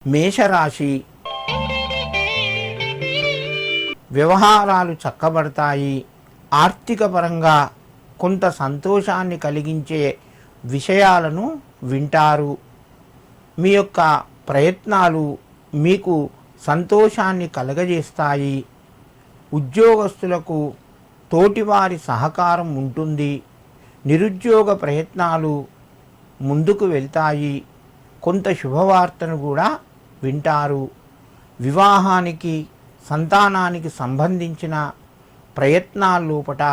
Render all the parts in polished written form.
మేషరాశి వ్యవహారాలు చక్కబడతాయి. ఆర్థిక పరంగా కొంత సంతోషాన్ని కలిగించే విషయాలను వింటారు. మీ యొక్క ప్రయత్నాలు మీకు సంతోషాన్ని కలగజేస్తాయి. ఉద్యోగస్తులకు తోటివారి సహకారం ఉంటుంది. నిరుద్యోగ ప్రయత్నాలు ముందుకు వెళ్తాయి. కొంత శుభవార్తను కూడా వింటారు. వివాహానికి సంతానానికి సంబంధించిన ప్రయత్నాల్లోపట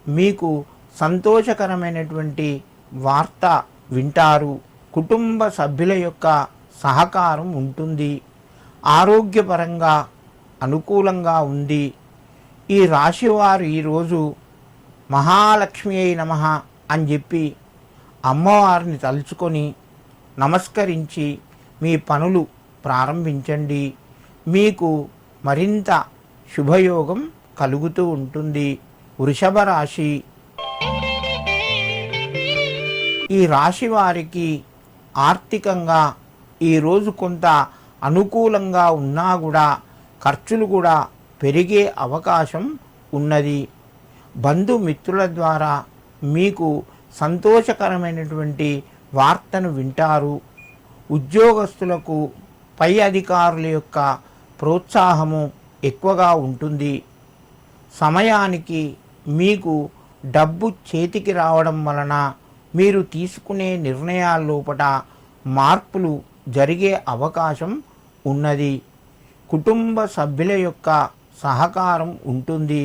మీకు సంతోషకరమైనటువంటి వార్త వింటారు. కుటుంబ సభ్యుల యొక్క సహకారం ఉంటుంది. ఆరోగ్యపరంగా అనుకూలంగా ఉంది. ఈ రాశివారు ఈరోజు మహాలక్ష్మి అయి నమః అని చెప్పి అమ్మవారిని తలుచుకొని నమస్కరించి మీ పనులు ప్రారంభించండి. మీకు మరింత శుభయోగం కలుగుతూ ఉంటుంది. వృషభ రాశి ఈ రాశి వారికి ఆర్థికంగా ఈరోజు కొంత అనుకూలంగా ఉన్నా కూడా ఖర్చులు కూడా పెరిగే అవకాశం ఉన్నది. బంధుమిత్రుల ద్వారా మీకు సంతోషకరమైనటువంటి వార్తను వింటారు. ఉద్యోగస్తులకు పై అధికారుల యొక్క ప్రోత్సాహము ఎక్కువగా ఉంటుంది. సమయానికి మీకు డబ్బు చేతికి రావడం వలన మీరు తీసుకునే నిర్ణయాల్లోపట మార్పులు జరిగే అవకాశం ఉన్నది. కుటుంబ సభ్యుల యొక్క సహకారం ఉంటుంది.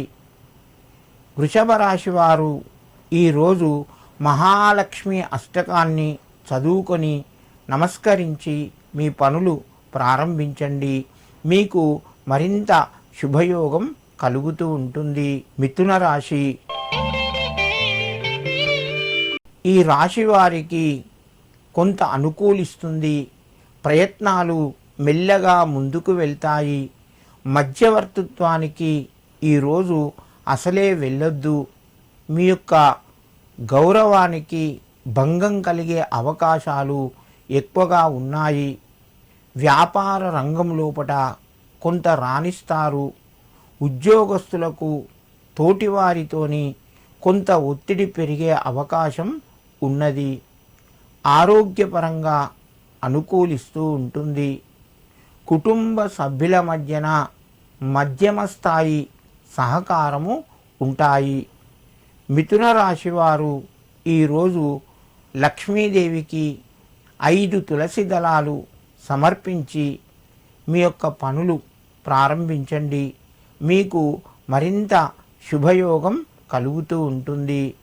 వృషభ రాశి వారు ఈరోజు మహాలక్ష్మి అష్టకాన్ని చదువుకొని నమస్కరించి మీ పనులు ప్రారంభించండి. మీకు మరింత శుభయోగం కలుగుతూ ఉంటుంది. మిథున రాశి ఈ రాశి వారికి కొంత అనుకూలిస్తుంది. ప్రయత్నాలు మెల్లగా ముందుకు వెళ్తాయి. మధ్యవర్తిత్వానికి ఈరోజు అసలే వెళ్ళొద్దు. మీ యొక్క గౌరవానికి భంగం కలిగే అవకాశాలు ఎక్కువగా ఉన్నాయి. వ్యాపార రంగం లోపట కొంత రాణిస్తారు. ఉద్యోగస్తులకు తోటివారితోని కొంత ఒత్తిడి పెరిగే అవకాశం ఉన్నది. ఆరోగ్యపరంగా అనుకూలిస్తూ ఉంటుంది. కుటుంబ సభ్యుల మధ్యన మధ్యమ స్థాయి సహకారము ఉంటాయి. మిథున రాశి వారు ఈరోజు లక్ష్మీదేవికి 5 తులసి దళాలు సమర్పించి మీ యొక్క పనులు ప్రారంభించండి. మీకు మరింత శుభయోగం కలుగుతూ ఉంటుంది.